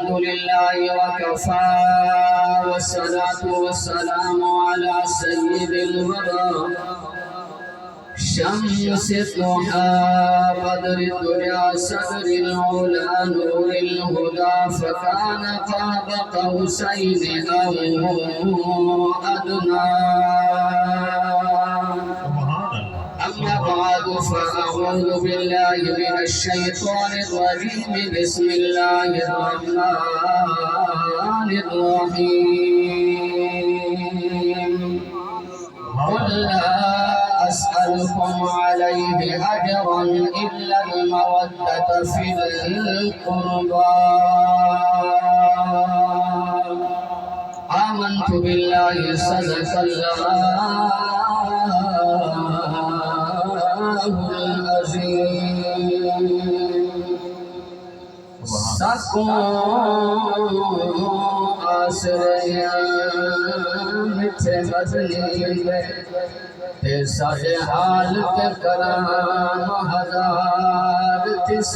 الحمد لله وكفى والصلاة والسلام على سيد الورى شمس الضحى بدر الدجى صدر العلا نور الهدى فكان قاب قوسين أو أدنى أما بعد فأعوذ بالله من الشيطان الرجيم بسم الله الرحمن الرحيم قل لا أسألكم عليه أجرا إلا المودة في القربى آمنت بالله صدق الله سکوں آسرے مٹھے مدنی میں تے سارے حال کے کرام ہزار تس